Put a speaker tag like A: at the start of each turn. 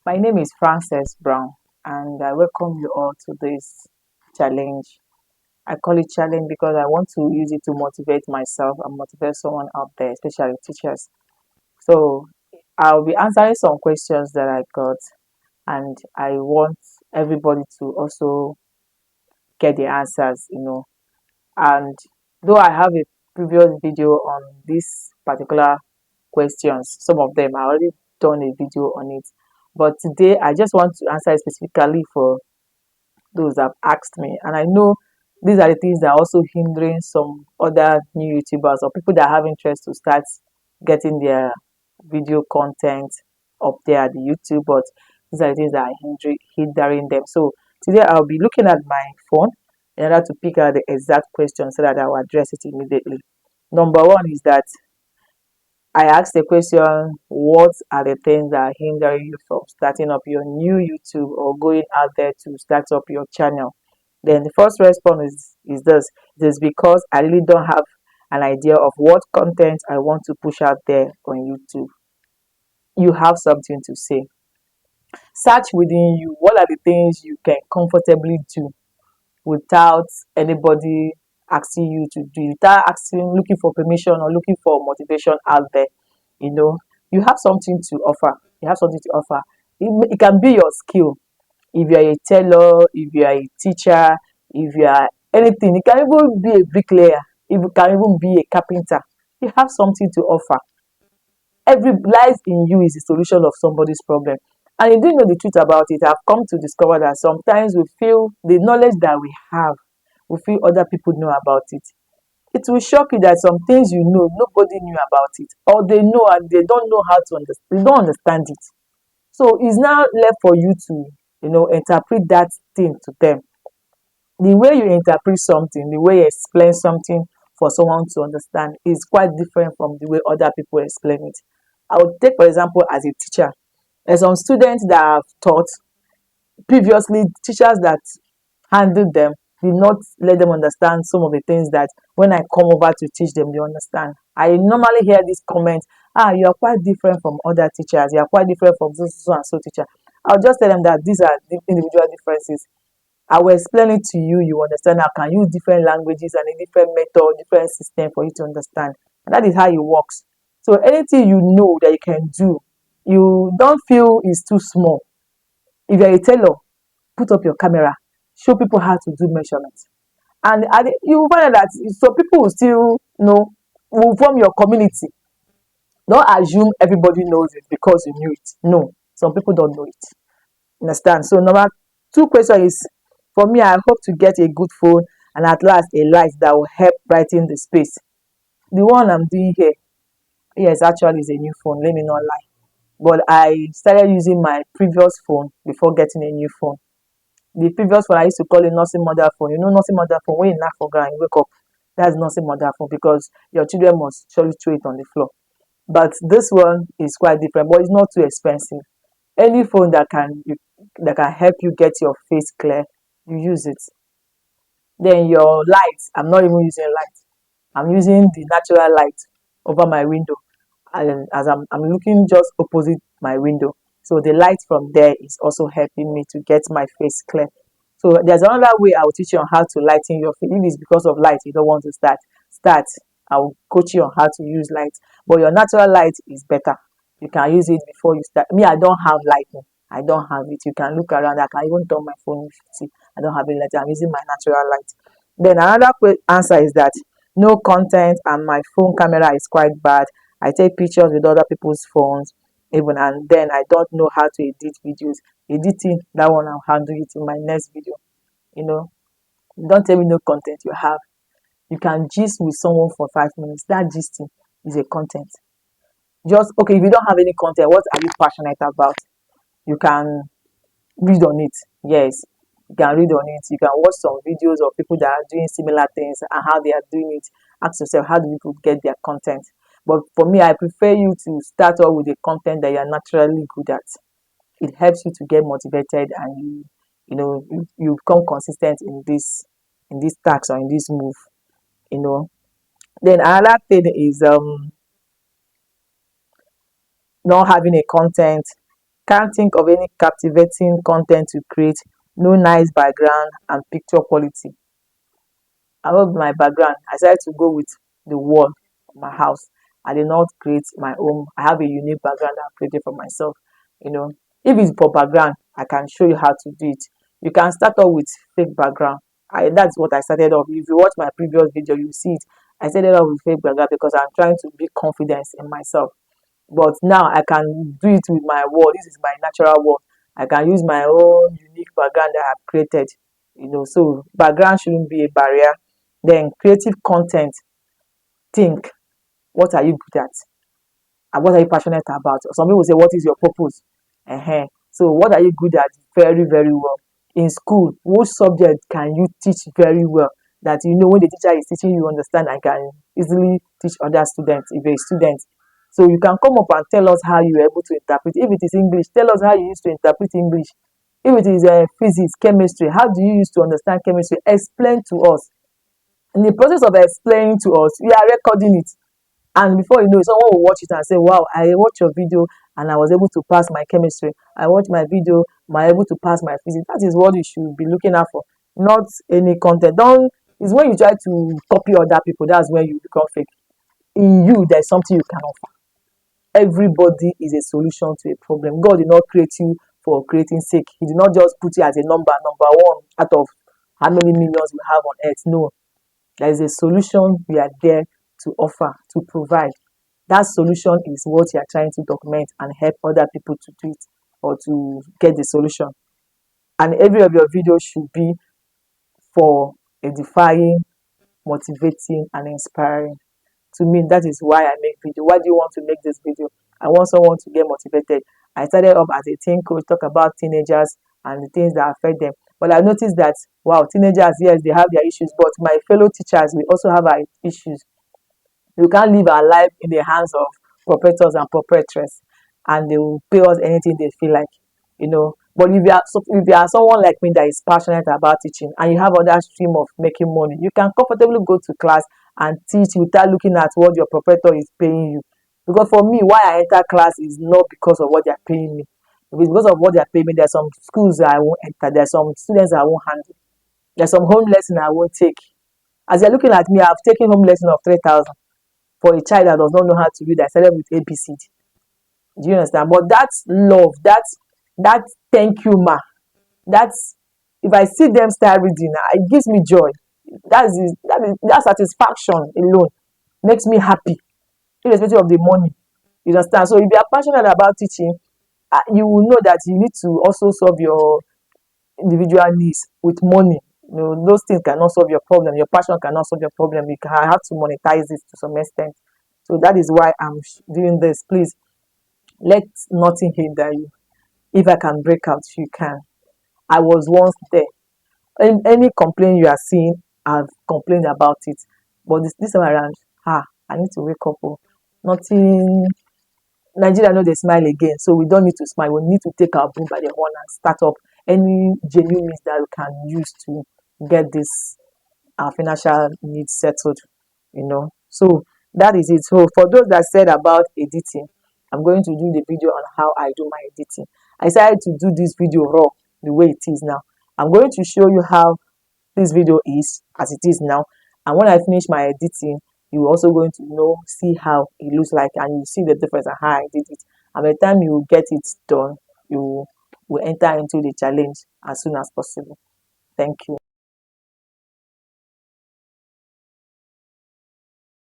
A: My name is Frances Brown, and I welcome you all to this challenge. I call it challenge because I want to use it to motivate myself and motivate someone out there, especially teachers. So I'll be answering some questions that I got, and I want everybody to also get the answers. And though I have a previous video on this particular questions, some of them I already done a video on it. But today I just want to answer specifically for those that have asked me. And I know these are the things that are also hindering some other new YouTubers or people that have interest to start getting their video content up there at the YouTube, but these are the things that are hindering them. So today I'll be looking at my phone in order to pick out the exact question so that I will address it immediately. Number one is that I asked the question, what are the things that are hindering you from starting up your new YouTube or going out there to start up your channel? Then the first response is this. It is because I really don't have an idea of what content I want to push out there on YouTube. You have something to say. Search within you. What are the things you can comfortably do without anybody asking you to do, without asking, looking for permission or looking for motivation out there? You know, you have something to offer. You have something to offer. It can be your skill. If you are a tailor, if you are a teacher, if you are anything, it can even be a bricklayer, it can even be a carpenter. You have something to offer. Every lies in you is the solution of somebody's problem. And you do know the truth about it. I've come to discover that sometimes we feel the knowledge that we have, we feel other people know about it. It will shock you that some things you know, nobody knew about it, or they know and they don't know how to understand, they don't understand it. So it's now left for you to, interpret that thing to them. The way you interpret something, the way you explain something for someone to understand is quite different from the way other people explain it. I would take, for example, as a teacher, there's some students that I've taught previously, teachers that handled them did not let them understand some of the things that when I come over to teach them, they understand. I normally hear this comment, you are quite different from other teachers, you are quite different from so and so teacher. I'll just tell them that these are the individual differences. I will explain it to you, you understand. I can use different languages and a different method, different system for you to understand. And that is how it works. So anything you know that you can do, you don't feel is too small. If you're a tailor, put up your camera, show people how to do measurements. And you will find out that so people will still will form your community. Don't assume everybody knows it because you knew it. No, some people don't know it. Understand? So number two question is, for me, I hope to get a good phone and at last a light that will help brighten the space. The one I'm doing here, yes, actually is a new phone. Let me not lie. But I started using my previous phone before getting a new phone. The previous one I used to call it nursing mother phone. You know, nursing mother phone, when you knock for ground, you wake up. That's nursing mother phone because your children must surely throw it on the floor. But this one is quite different, but it's not too expensive. Any phone that can help you get your face clear, you use it. Then your light, I'm not even using light. I'm using the natural light over my window. And as I'm looking just opposite my window. So the light from there is also helping me to get my face clear. So there's another way I will teach you on how to lighten your face. If it's because of light you don't want to start. I will coach you on how to use light. But your natural light is better. You can use it before you start. Me, I don't have lighting. I don't have it. You can look around. I can even turn my phone if you see. I don't have a light. I'm using my natural light. Then another answer is that no content and my phone camera is quite bad. I take pictures with other people's phones even, and then I don't know how to edit videos. Editing, that one I'll handle it in my next video. You know, don't tell me no content you have. You can gist with someone for 5 minutes. That gisting is a content. Just okay, if you don't have any content, what are you passionate about? You can read on it. Yes, you can read on it. You can watch some videos of people that are doing similar things and how they are doing it. Ask yourself, how do people get their content? But for me, I prefer you to start off with the content that you are naturally good at. It helps you to get motivated and you become consistent in this task or in this move. You know. Then another thing is not having a content. Can't think of any captivating content to create. No nice background and picture quality. I love my background. I decided to go with the wall of my house. I did not create my own. I have a unique background that I created for myself. You know, if it's for background, I can show you how to do it. You can start off with fake background. That's what I started off. If you watch my previous video, you see it. I started off with fake background because I'm trying to build confidence in myself. But now I can do it with my wall. This is my natural wall. I can use my own unique background that I've created. So background shouldn't be a barrier. Then creative content. Think, what are you good at? And what are you passionate about? Some people say, what is your purpose? So what are you good at? Very, very well. In school, which subject can you teach very well? That when the teacher is teaching, you understand and can easily teach other students if you're a student. So you can come up and tell us how you are able to interpret. If it is English, tell us how you used to interpret English. If it is physics, chemistry, how do you use to understand chemistry? Explain to us. In the process of explaining to us, we are recording it. And before you know it, someone will watch it and say, wow, I watched your video and I was able to pass my chemistry. I watched my video, I was able to pass my physics. That is what you should be looking out for, not any content. Don't It's when you try to copy other people, that's when you become fake. In you, there's something you can offer. Everybody is a solution to a problem. God did not create you for creating sake. He did not just put you as a number one out of how many millions we have on earth. No, there is a solution we are there to offer, to provide. That solution is what you are trying to document and help other people to do it or to get the solution. And every of your videos should be for edifying, motivating, and inspiring. To me, that is why I make video. Why do you want to make this video? I want someone to get motivated. I started off as a teen coach, talk about teenagers and the things that affect them. But I noticed that, wow, teenagers, yes, they have their issues, but my fellow teachers, we also have our issues. We can't live our life in the hands of proprietors and proprietresses, and they will pay us anything they feel like. But if you are someone like me that is passionate about teaching and you have other stream of making money, you can comfortably go to class and teach without looking at what your proprietor is paying you. Because for me, why I enter class is not because of what they are paying me. If it's because of what they are paying me, there's some schools that I won't enter, there's some students that I won't handle, there's some home lesson I won't take. As you're looking at me, I've taken home lesson of 3,000 for a child that does not know how to read. I started with ABCD. Do you understand? But that's love. That thank you, ma. That's If I see them start reading, it gives me joy. That satisfaction alone makes me happy, irrespective of the money. You understand? So if you are passionate about teaching, you will know that you need to also solve your individual needs with money. Those things cannot solve your problem. Your passion cannot solve your problem. You can have to monetize it to some extent. So that is why I'm doing this. Please let nothing hinder you. If I can break out, you can. I was once there. Any complaint you are seeing, I've complained about it. But this time around, I need to wake up. Oh. Nothing. Nigeria know they smile again, so we don't need to smile. We need to take our broom by the horn and start up any genuine means that we can use to get this our financial needs settled. So that is it. So for those that said about editing, I'm going to do the video on how I do my editing. I decided to do this video raw the way it is now. I'm going to show you how this video is as it is now, and when I finish my editing, you're also going to see how it looks like, and you see the difference and how I did it. And by the time you get it done, you will enter into the challenge as soon as possible. Thank you.